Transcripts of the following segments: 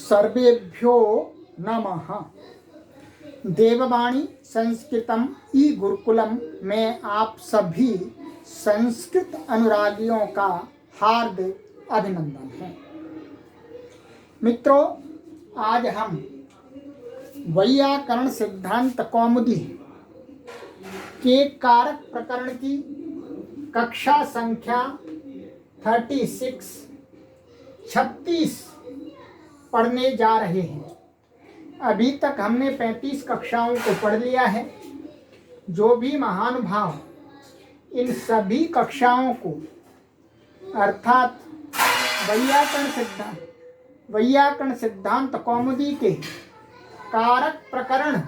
सर्वेभ्यो नमः। देववाणी संस्कृतम ई गुरुकुलम में आप सभी संस्कृत अनुरागियों का हार्दिक अभिनंदन है। मित्रों, आज हम वैयाकरण सिद्धांत कौमुदी के कारक प्रकरण की कक्षा संख्या 36 पढ़ने जा रहे हैं। अभी तक हमने 35 कक्षाओं को पढ़ लिया है। जो भी महानुभाव इन सभी कक्षाओं को अर्थात वैयाकरण सिद्धांत कौमुदी के कारक प्रकरण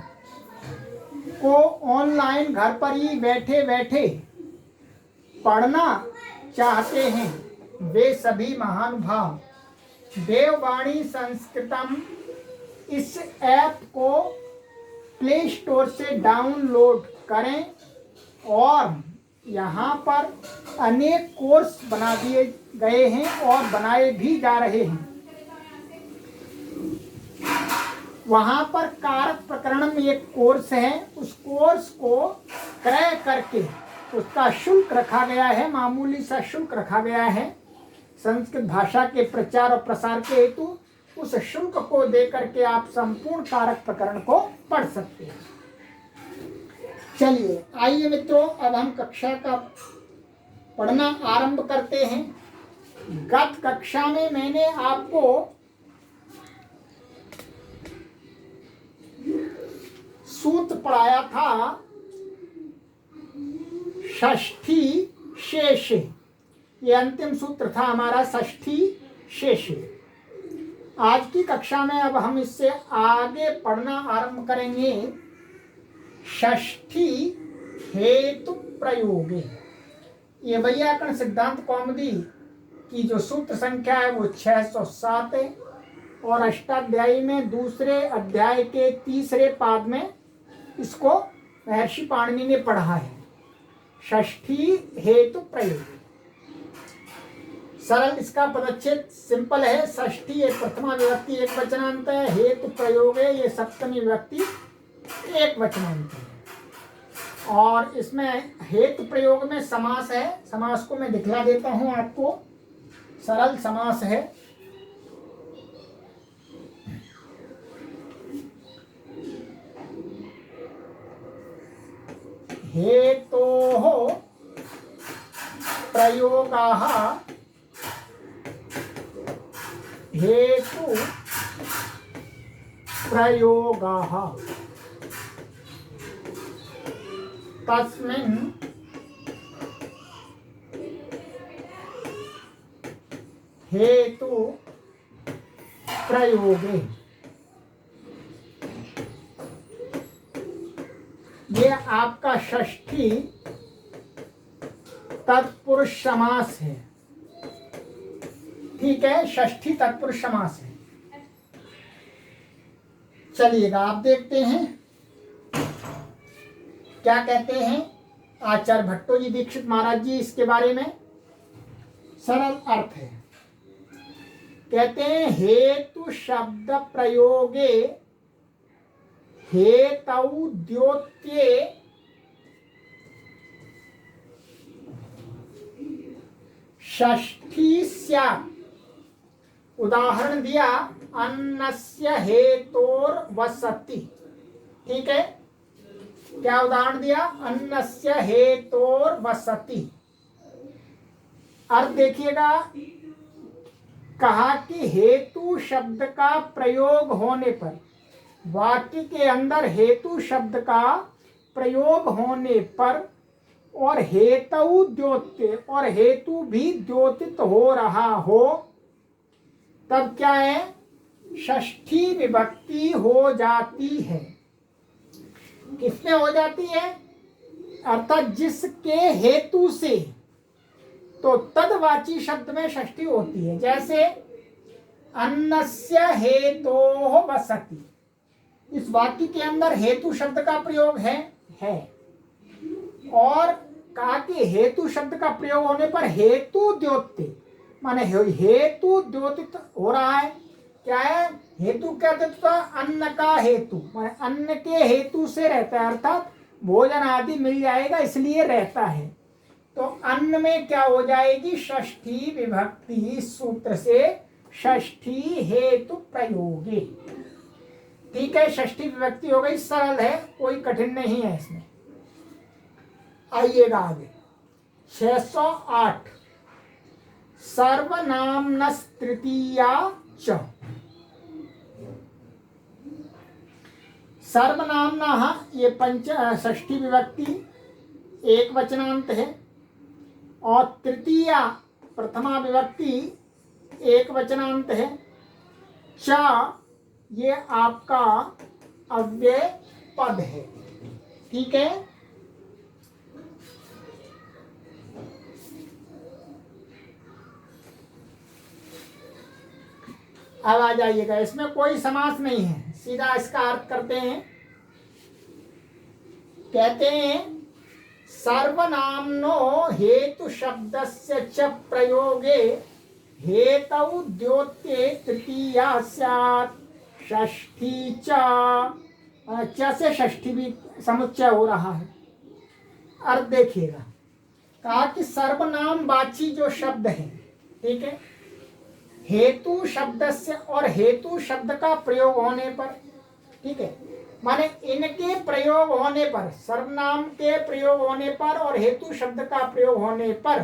को ऑनलाइन घर पर ही बैठे बैठे पढ़ना चाहते हैं, वे सभी महानुभाव देववाणी संस्कृतम इस ऐप को प्ले स्टोर से डाउनलोड करें और यहाँ पर अनेक कोर्स बना दिए गए हैं और बनाए भी जा रहे हैं। वहाँ पर कारक प्रकरण में एक कोर्स है, उस कोर्स को क्रय करके उसका शुल्क रखा गया है, मामूली सा शुल्क रखा गया है संस्कृत भाषा के प्रचार और प्रसार के हेतु। उस शुल्क को दे करके आप संपूर्ण कारक प्रकरण को पढ़ सकते हैं। चलिए आइए मित्रों, अब हम कक्षा का पढ़ना आरंभ करते हैं। गत कक्षा में मैंने आपको सूत्र पढ़ाया था षष्ठी शेष। ये अंतिम सूत्र था हमारा, षष्ठी शेष। आज की कक्षा में अब हम इससे आगे पढ़ना आरंभ करेंगे। षष्ठी हेतु प्रयोगे। ये वैयाकरण सिद्धांत कौमुदी की जो सूत्र संख्या है वो 607 है और अष्टाध्यायी में दूसरे अध्याय के तीसरे पाद में इसको महर्षि पाणिनि ने पढ़ा है। षष्ठी हेतु प्रयोग। सरल इसका पदच्छेद सिंपल है। षष्ठी एक प्रथमा विभक्ति एक वचनांत है, हेतु प्रयोग है ये सप्तमी विभक्ति एक वचनांत है। और इसमें हेतु प्रयोग में समास है। समास को मैं दिखला देता हूं आपको। सरल समास है। हेतोः प्रयोगाः हेतु प्रयोगाः तस्मिन् हेतु प्रयोगे। ये आपका षष्ठी तत्पुरुष समास है। ठीक है, षष्ठी तत्पुरुष समास है। चलिएगा आप देखते हैं क्या कहते हैं आचार्य भट्टोजी दीक्षित महाराज जी इसके बारे में। सरल अर्थ है। कहते हैं हेतु शब्द प्रयोगे हेतौ द्योत्ये षष्ठी स्यात्। उदाहरण दिया अन्नस्य हेतोर वसति। ठीक है, क्या उदाहरण दिया? अन्नस्य हेतोर वसति। अर्थ देखिएगा, कहा कि हेतु शब्द का प्रयोग होने पर, वाक्य के अंदर हेतु शब्द का प्रयोग होने पर और हेतु द्योत्य और हेतु भी द्योतित हो रहा हो, तब क्या है? षष्ठी विभक्ति हो जाती है। किसमें हो जाती है? अर्थात जिसके हेतु से, तो तदवाची शब्द में षष्ठी होती है। जैसे अन्नस्य हेतोः वसति, इस वाक्य के अंदर हेतु शब्द का प्रयोग है। और कहा कि हेतु शब्द का प्रयोग होने पर हेतु द्योत्य माने हेतु द्योतित हो रहा है, क्या है? हेतु कहते तो अन्न का हेतु, माने अन्न के हेतु से रहता है, अर्थात भोजन आदि मिल जाएगा इसलिए रहता है। तो अन्न में क्या हो जाएगी? षष्ठी विभक्ति इस सूत्र से षष्ठी हेतु प्रयोगे। ठीक है, षष्ठी विभक्ति हो गई, सरल है, कोई कठिन नहीं है इसमें। आइएगा आगे 608 सर्वनामनस् तृतीया च। सर्वनामना ये षष्ठी विभक्ति एक वचनांत है, और तृतीया प्रथमा विभक्ति एक वचनांत है। च ये आपका अव्यय पद है। ठीक है, अब आ जाइएगा, इसमें कोई समास नहीं है, सीधा इसका अर्थ करते हैं। कहते हैं सर्वनामनो हेतु शब्दस्य च प्रयोगे हेतौ द्योत्ये तृतीया स्यात् षष्ठी च से षष्ठी भी समुच्चय हो रहा है। अर्थ देखिएगा, कहा कि सर्वनाम वाची जो शब्द है, ठीक है, हेतु शब्द से और हेतु शब्द का प्रयोग होने पर, ठीक है, माने इनके प्रयोग होने पर, सर्वनाम के प्रयोग होने पर और हेतु शब्द का प्रयोग होने पर,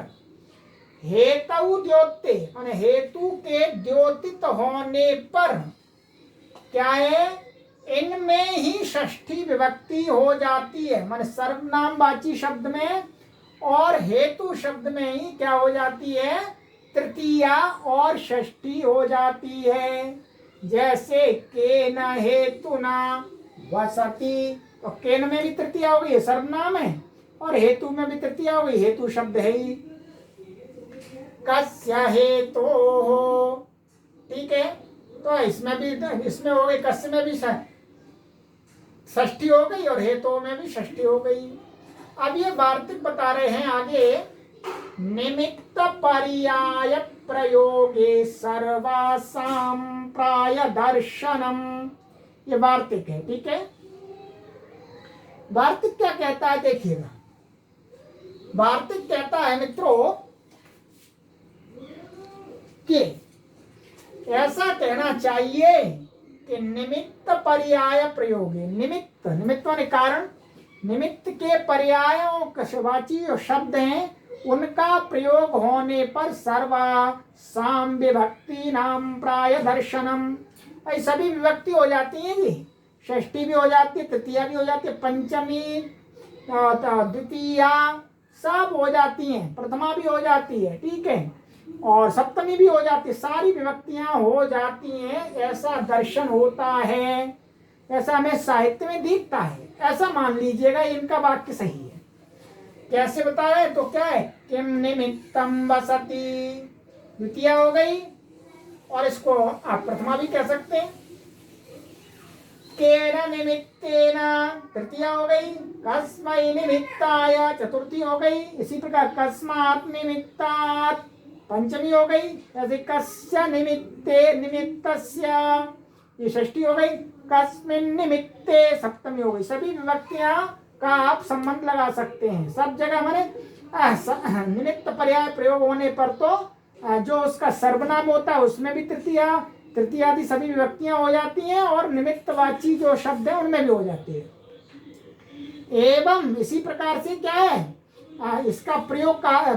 हेतु द्योत्ते माने हेतु के द्योतित होने पर क्या है? इनमें ही षष्ठी विभक्ति हो जाती है, माने सर्वनाम वाची शब्द में और हेतु शब्द में ही क्या हो जाती है? तृतीया और षष्ठी हो जाती है। जैसे केन हेतुना वसति, तो केन में भी तृतीया हो गई, सर्वनाम है, और हेतु में भी तृतीया हो गई, हेतु शब्द है ही। कस्य हेतोः, ठीक है, तो इसमें भी, इसमें हो गई, कस्य में भी षष्ठी हो गई और हेतु में भी षष्ठी हो गई। अब ये वार्तिक बता रहे हैं आगे, निमित्त पर्याय प्रयोगे सर्वासाम प्राय दर्शनम, ये वार्तिक है। ठीक है, वार्तिक क्या कहता है देखिएगा। वार्तिक कहता है मित्रों कि ऐसा कहना चाहिए कि निमित्त पर्याय प्रयोगे, निमित्त, निमित्त माने कारण, निमित्त के पर्यायों कशवाची जो शब्द हैं उनका प्रयोग होने पर सर्वासाम विभक्ति नाम प्राय दर्शनम, सभी विभक्ति हो जाती है जी, षष्ठी भी हो जाती है, तृतीया भी हो जाती है, पंचमी द्वितीया सब हो जाती हैं, प्रथमा भी हो जाती है, ठीक है, और सप्तमी भी हो जाती है, सारी विभक्तियां हो जाती हैं, ऐसा दर्शन होता है, ऐसा हमें साहित्य में दिखता है, ऐसा मान लीजिएगा। इनका वाक्य सही है। कैसे बताए? तो क्या है? किम निमित्तम वसति, द्वितीया हो गई, और इसको आप प्रथमा भी कह सकते हैं। केन निमित्तेन, तृतीया हो गई। कस्मै निमित्ताय, चतुर्थी हो गई। इसी प्रकार कस्मात् निमित्तात्, पंचमी हो गई। ऐसे कस्य निमित्ते, निमित्तस्य, ये षष्ठी हो गई। कस्मिन् निमित्ते, सप्तमी हो गई। सभी विभक्तियां का आप संबंध लगा सकते हैं, सब जगह माने निमित्त पर्याय प्रयोग होने पर तो जो उसका सर्वनाम होता है उसमें भी तृतीया, तृतीयादि सभी विभक्तियां हो जाती हैं, और निमित्तवाची जो शब्द है उनमें भी हो जाती है। एवं इसी प्रकार से क्या है, इसका प्रयोग का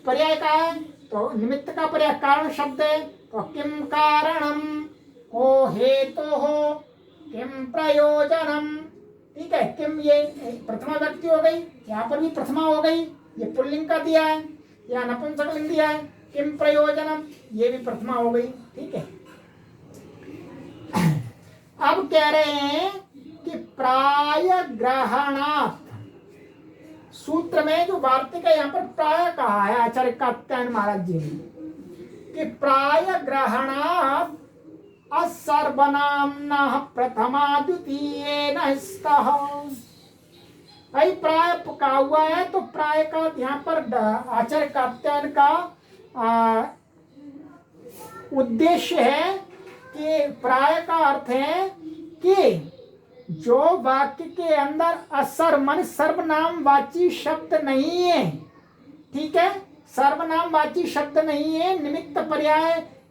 पर्याय का है, तो निमित्त का पर्याय कारण शब्द है, तो किम कारणम, को हेतु हो, किम प्रयोजनम, ठीक है। किम ये प्रथमा व्यक्ति हो गई, यहाँ पर भी प्रथमा हो गई, ये पुल्लिंग का दिया है, या नपुंसकलिंग दिया है। किम प्रयोजनम, ये भी प्रथमा हो गई, ठीक है। अब कह रहे हैं कि प्राय ग्रहणात्, सूत्र में जो वार्तिक है यहाँ पर प्राय कहा है आचार्य कात्यायन महाराज जी ने, कि प्राय ग्रहणात् असर्वनाम्ना प्रथमा द्वितीयेन स्तः। भाई प्राय का हुआ है, तो प्राय का यहाँ पर आचार्य कात्यायन का उद्देश्य है प्राय का अर्थ है कि जो वाक्य के अंदर असर्वनाम सर्वनामवाची शब्द नहीं है, ठीक है, सर्वनामवाची शब्द नहीं है,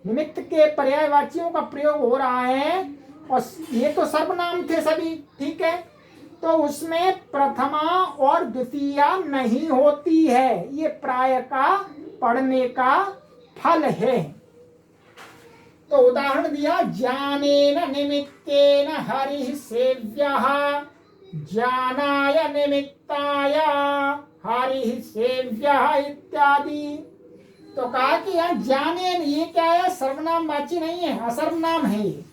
निमित्त के पर्यायवाचियों का प्रयोग हो रहा है, और ये तो सर्वनाम थे सभी, ठीक है, तो उसमें प्रथमा और द्वितीया नहीं होती है। ये प्राय का पढ़ने का फल है। तो उदाहरण दिया, ज्ञानेन निमित्तेन हरिः सेव्यः, ज्ञानाय निमित्ताय हरिः सेव्यः इत्यादि। तो कहा कि यहाँ ज्ञानेन, ये क्या है, सर्वनामवाची नहीं है, असर्वनाम है ये,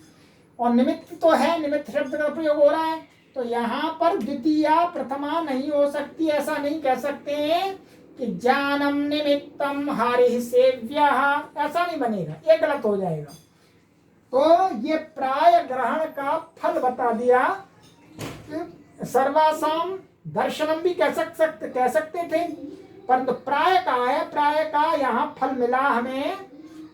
और निमित्त तो है, निमित्त शब्द का प्रयोग हो रहा है, तो यहाँ पर द्वितीया प्रथमा नहीं हो सकती। ऐसा नहीं कह सकते हैं कि ज्ञानम निमित्तम हरिः सेव्यः, ऐसा नहीं बनेगा, ये गलत हो जाएगा। तो ये प्राय ग्रहण का फल बता दिया। सर्वासाम दर्शनम भी कह सकते थे, परंतु प्राय का है, प्राय का यहाँ फल मिला हमें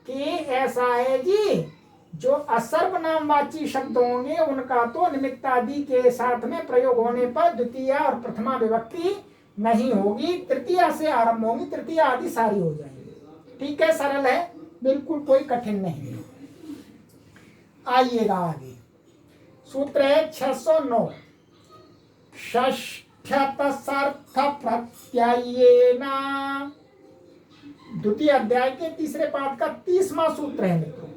कि ऐसा है जी, जो असर्वनामवाची शब्द होंगे उनका तो निमित्तादि के साथ में प्रयोग होने पर द्वितीय और प्रथमा विभक्ति नहीं होगी, तृतीया से आरंभ होगी, तृतीया आदि सारी हो जाएगी। ठीक है, सरल है, बिल्कुल कोई कठिन नहीं है। आइएगा आगे, सूत्र है 609, षष्ठ्यतसर्थ प्रत्ययेन, द्वितीय अध्याय के तीसरे पाठ का 30वां सूत्र है मित्रों।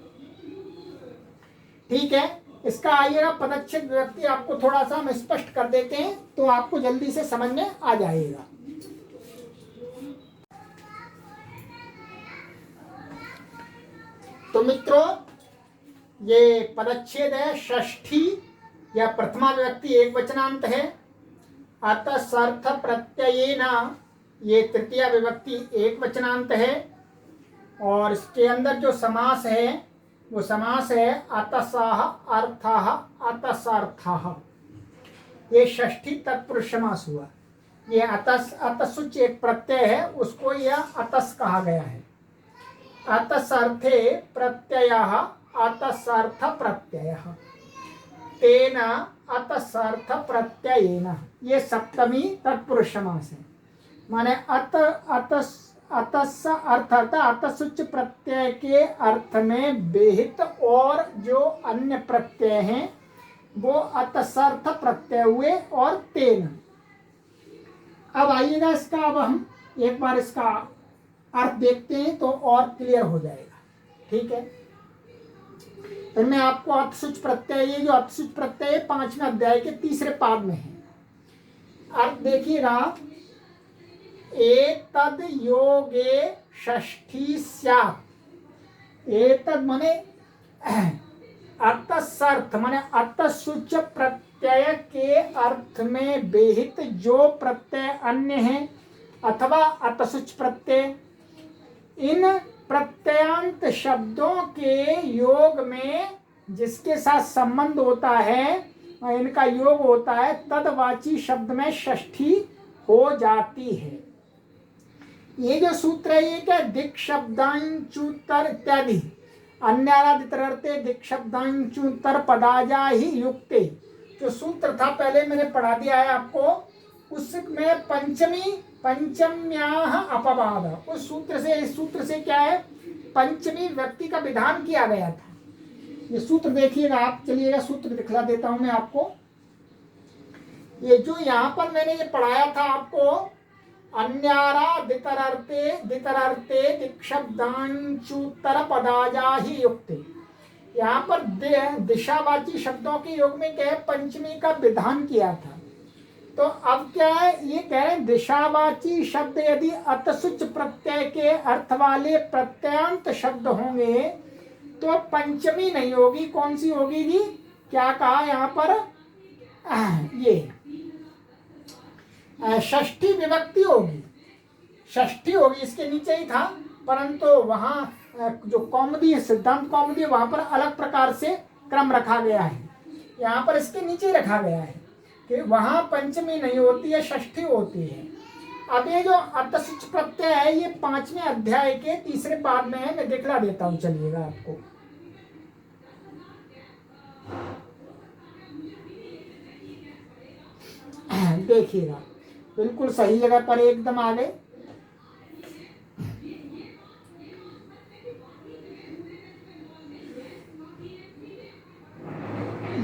ठीक है, इसका आइएगा पदच्छेद विभक्ति आपको थोड़ा सा हम स्पष्ट कर देते हैं, तो आपको जल्दी से समझ में आ जाएगा। तो मित्रों, ये पदच्छेद है, षष्ठी या प्रथमा विभक्ति एक वचनांत है, अतसर्थ प्रत्ययेन ये तृतीया विभक्ति एक वचनांत है, और इसके अंदर जो समास है वो समास है अतसः अर्थः अतसर्थः। ये षष्ठी तत्पुरुष समास हुआ। ये अतसुच एक प्रत्यय है, उसको यह अतस कहा गया है। अतसर्थे प्रत्ययः अतसर्थ प्रत्ययः, तेन अतसर्थ प्रत्ययेन, ये सप्तमी तत्पुरुष समास है। माने अतस अर्थ अतसुच प्रत्यय के अर्थ में विहित और जो अन्य प्रत्यय हैं वो अतसर्थ प्रत्यय हुए, और तेन। अब आइएगा इसका, अब हम एक बार इसका अर्थ देखते हैं तो और क्लियर हो जाएगा। ठीक है, फिर मैं आपको अतसुच प्रत्यय, ये जो अतसुच प्रत्यय 5वें अध्याय के तीसरे पाद में है, अर्थ देखिएगा, एतद योगे षष्ठी स्यात्। एतद माने अतसर्थ माने अतसुच प्रत्यय के अर्थ में विहित जो प्रत्यय अन्य हैं अथवा अतसुच प्रत्यय, इन प्रत्ययांत शब्दों के योग में जिसके साथ संबंध होता है, इनका योग होता है, तदवाची शब्द में षष्ठी हो जाती है। ये जो सूत्र है ये क्या, दिक् शब्दांचुतर इत्यादि अन्यादितरर्थे दिक् शब्दांचुतर पदाजा ही युक्ते, जो सूत्र था पहले मैंने पढ़ा दिया है आपको, उसमें पंचम्याह अपवाद, उस सूत्र से इस सूत्र से क्या है, पंचमी व्यक्ति का विधान किया गया था। ये सूत्र देखिएगा आप, चलिएगा सूत्र दिखला देता हूं मैं आपको। ये जो यहाँ पर मैंने ये पढ़ाया था आपको, अन्यारा दितरर्थे दिक्शब्दांचुतर पदाजा ही युक्ते, यहाँ पर दिशावाची शब्दों के योग में क्या है, पंचमी का विधान किया था। तो अब क्या है, ये कह रहे हैं दिशावाची शब्द यदि अतसुच प्रत्यय के अर्थ वाले प्रत्ययांत शब्द होंगे तो पंचमी नहीं होगी, कौन सी होगी जी, क्या कहा यहाँ पर, ये षष्ठी विभक्ति होगी, षष्ठी होगी, इसके नीचे ही था, परंतु वहाँ जो कौमुदी सिद्धांत कौमुदी वहाँ पर अलग प्रकार से क्रम रखा गया है, यहाँ पर इसके नीचे रखा गया है कि वहाँ पंचमी नहीं होती है, षष्ठी होती है। अब ये जो अतसुच प्रत्यय है ये 5वें अध्याय के तीसरे पाद में है, मैं दिखला देता हूँ, चलिएगा आपको। देखिएगा, बिल्कुल सही जगह पर एकदम आ गए।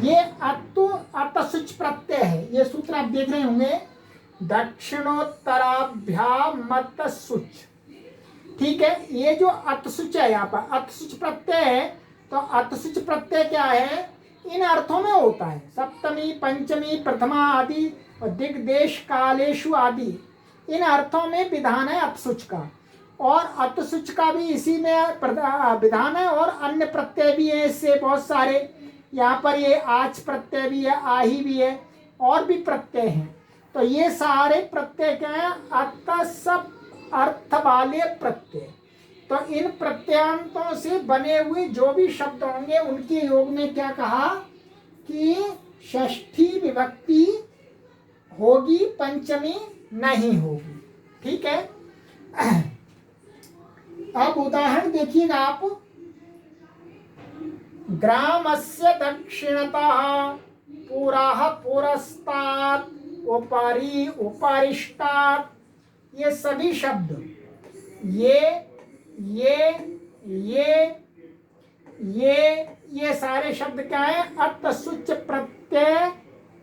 ये अतु अतसुच प्रत्यय है, ये सूत्र आप देख रहे होंगे, दक्षिणोत्तराभ्याम मतसुच। ठीक है, ये जो अतसुच है, यहाँ पर अतसुच प्रत्यय है, तो अतसुच प्रत्यय क्या है, इन अर्थों में होता है, सप्तमी पंचमी प्रथमा आदि और दिग्देश कालेशु आदि, इन अर्थों में विधान है अतसुच का। और अतसुच का भी इसी में विधान है, और अन्य प्रत्यय भी है इससे बहुत सारे, यहाँ पर ये आच प्रत्यय भी है, आही भी है, और भी प्रत्यय हैं। तो ये सारे प्रत्यय क्या है, अत सब अर्थ वाले प्रत्यय। तो इन प्रत्यांतों से बने हुए जो भी शब्द होंगे उनके योग में क्या कहा कि षष्ठी विभक्ति होगी, पंचमी नहीं होगी। ठीक है, अब उदाहरण देखिएगा आप, ग्रामस्य दक्षिणतः पुरः पुरस्तात् उपरि उपरिष्टात्, ये सभी शब्द ये सारे शब्द क्या है, अतसुच प्रत्यय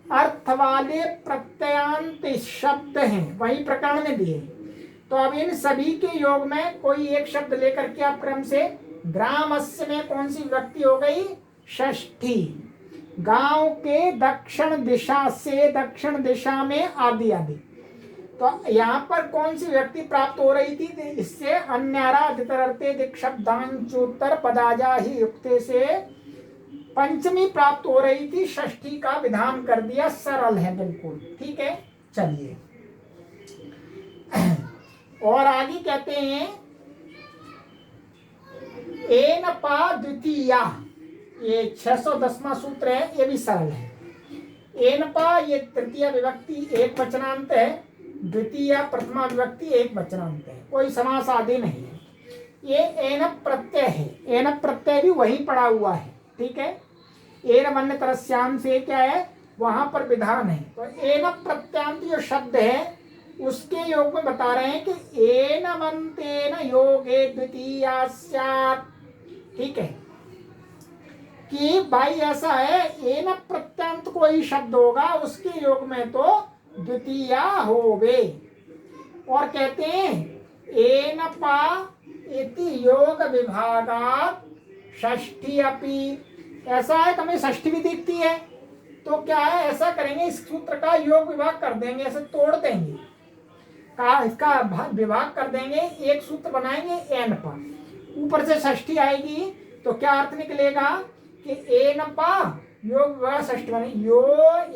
अर्थ वाले प्रत्ययांत शब्द हैं, वही प्रकरण में दिए। तो अब इन सभी के योग में कोई एक शब्द लेकर के आप क्रम से, ग्रामस्य में कौन सी विभक्ति हो गई, षष्ठी। गांव के दक्षिण दिशा से, दक्षिण दिशा में आदि आदि। तो यहाँ पर कौन सी व्यक्ति प्राप्त हो रही थी, इससे अन्याराधितरते दिक्शब्दांचोत्तर पदाजा ही युक्ते से पंचमी प्राप्त हो रही थी, षष्ठी का विधान कर दिया, सरल है बिल्कुल। ठीक है, चलिए और आगे कहते हैं, एन पा द्वितीया, ये 610वां सूत्र है, ये भी सरल है। एन पा ये तृतीय विभक्ति एक वचनांत है, द्वितीय प्रथमा विभक्ति एक वचनांत है, कोई समास आदि नहीं है। ये एन प्रत्यय है, एन प्रत्यय भी वही पड़ा हुआ है। ठीक है, एन वन्य तरस्याम से क्या है, वहां पर विधान है। तो एन प्रत्यांत जो शब्द है उसके योग में बता रहे हैं कि एन वन्तेन योगे द्वितीया स्यात्। ठीक है, कि भाई ऐसा है, एन प्रत्यांत कोई शब्द होगा उसके योग में तो द्वितीया होवे। और कहते हैं एन पा इति योग विभागात् षष्ठी अपि, ऐसा है, हमें षष्ठी भी दिखती है, तो क्या है, ऐसा करेंगे, इस सूत्र का योग विभाग कर देंगे, ऐसे तोड़ देंगे, इसका विभाग कर देंगे, एक सूत्र बनाएंगे एन पा, ऊपर से षष्ठी आएगी, तो क्या अर्थ निकलेगा कि एन पा योग विभाग षष्ठी बने, यो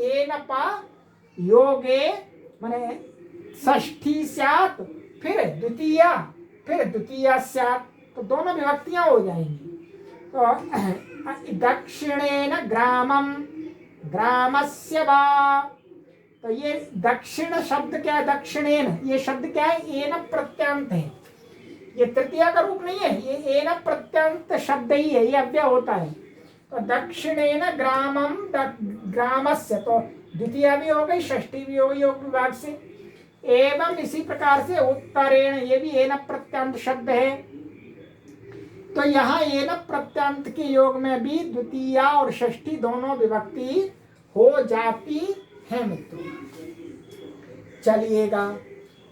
एन पा योगे माने षष्ठी स्यात्, फिर द्वितीया स्यात्, तो दोनों विभक्तियां हो जाएंगी। तो दक्षिणेन ग्रामम ग्रामस्य वा, तो ये दक्षिण शब्द क्या है, दक्षिणेन ये शब्द क्या है, एन प्रत्यांत है, ये तृतीया का रूप नहीं है, ये एन प्रत्यांत शब्द ही है, ये अव्यय होता है। तो दक्षिणेन ग्रामम ग्रामस्य, तो द्वितीया भी हो गई, षष्ठी भी हो गई योग विभाग से। एवं इसी प्रकार से उत्तरेण, ये भी एन प्रत्यांत शब्द है, तो यहाँ एन प्रत्यांत के योग में भी द्वितीया और षष्ठी दोनों विभक्ति हो जाती है मित्रों। चलिएगा,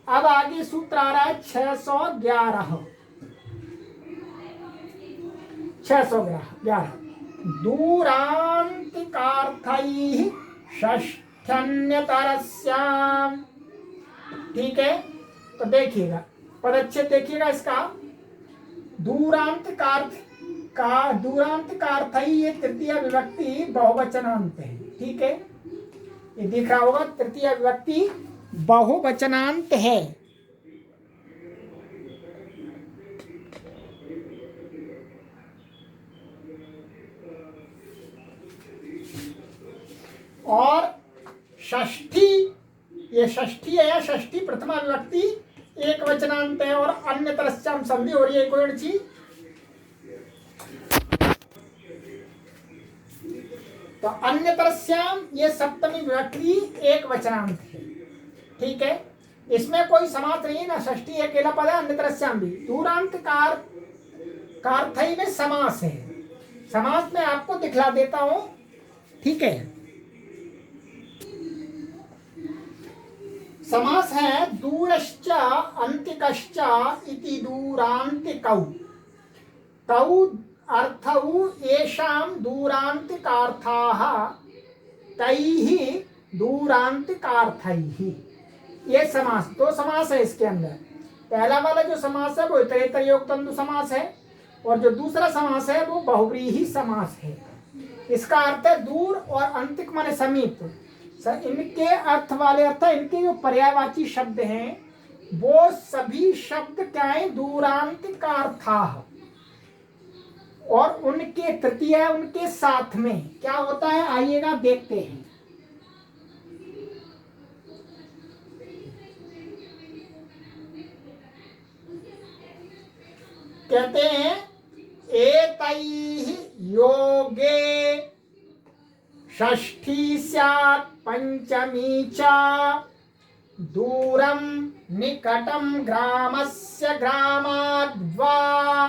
अब आगे सूत्र आ रहा है 611, 611 दूरांतिकार्थैः षष्ठ्यन्यतरस्याम्। ठीक है, तो देखिएगा पदच्छेद देखिएगा इसका, दूरांतिकार्थ ये तृतीय विभक्ति बहुवचनांत है। ठीक है, ये दिख रहा होगा, तृतीय विभक्ति बहुवचनांत है। और षष्ठी, ये षष्ठी है या षष्ठी प्रथमा विभक्ति एक वचनांत है, और अन्य तरस्याम संधि हो रही है कोई चीज, तो अन्य तरस्याम ये सप्तमी विभक्ति एक वचनांत है। ठीक है, इसमें कोई समास नहीं है ना, षष्ठी अकेला पद है, अन्यतरस्याम भी। दूरांत कारथई में समास है। समास में आपको दिखला देता हूं, ठीक है। समास है दूरश्च अंतिकश्च इति दूरांतिकौ तौ अर्थौ येषां दूरांतिकार्थाः तैहि दूरांतिकार्थैः। ये समास, दो समास है इसके अंदर। पहला वाला जो समास है वो इतरेतर तंतु समास है, और जो दूसरा समास है वो बहुव्रीहि समास है। इसका अर्थ है दूर और अंतिक माने समीप। इनके अर्थ वाले अर्थ, इनके जो पर्यायवाची शब्द हैं वो सभी शब्द क्या है, दूरांतिकार्थाः, और उनके तृतीय उनके साथ में क्या होता है, आइएगा देखते हैं। कहते हैं एतैः योगे षष्ठी स्यात् पंचमी च दूरम निकटम ग्रामस्य ग्रामाद् वा।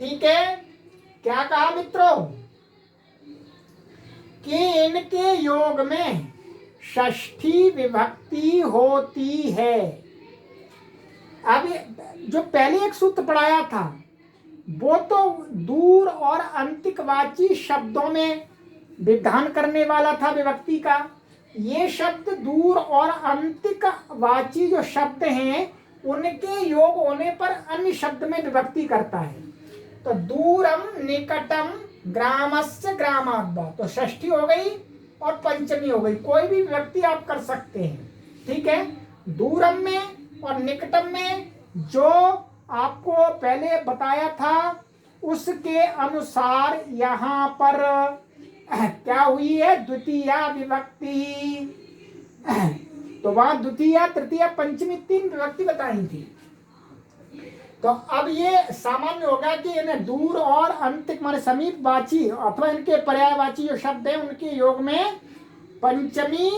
ठीक है, क्या कहा मित्रों कि इनके योग में षष्ठी विभक्ति होती है। अब जो पहले एक सूत्र पढ़ाया था वो तो दूर और अंतिकवाची शब्दों में विधान करने वाला था विभक्ति का। ये शब्द दूर और अंतिकवाची जो शब्द हैं उनके योग होने पर अन्य शब्द में विभक्ति करता है। तो दूरम निकटम ग्रामस्य ग्रामाद्, तो षष्ठी हो गई और पंचमी हो गई, कोई भी विभक्ति आप कर सकते हैं। ठीक है, दूरम में और निकटम में जो आपको पहले बताया था उसके अनुसार यहाँ पर क्या हुई है, द्वितीया विभक्ति। तो वहां द्वितीया तृतीया पंचमी तीन विभक्ति बताई थी। तो अब ये सामान्य होगा कि इन्हें दूर और अंतिक माने समीपवाची अथवा इनके पर्यायवाची जो शब्द हैं उनके योग में पंचमी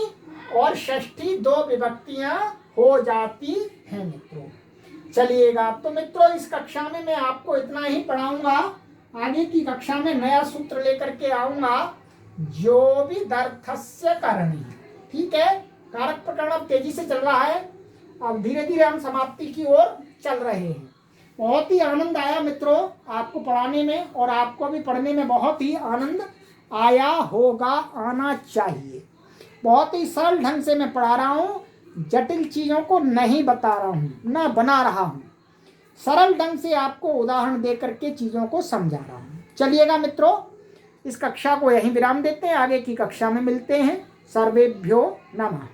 और षष्ठी दो विभक्तियां हो जाती हैं मित्रों। चलिएगा, तो मित्रों इस कक्षा में मैं आपको इतना ही पढ़ाऊंगा। आगे की कक्षा में नया सूत्र लेकर के आऊंगा, जो भी दर्थस्य करणी। ठीक है, कारक प्रकरण अब तेजी से चल रहा है, अब धीरे धीरे हम समाप्ति की ओर चल रहे हैं। बहुत ही आनंद आया मित्रों आपको पढ़ाने में, और आपको भी पढ़ने में बहुत ही आनंद आया होगा, आना चाहिए। बहुत ही सरल ढंग से मैं पढ़ा रहा हूँ, जटिल चीज़ों को नहीं बता रहा हूँ, ना बना रहा हूँ, सरल ढंग से आपको उदाहरण दे करके चीज़ों को समझा रहा हूँ। चलिएगा मित्रों, इस कक्षा को यहीं विराम देते हैं, आगे की कक्षा में मिलते हैं। सर्वेभ्यो नमः।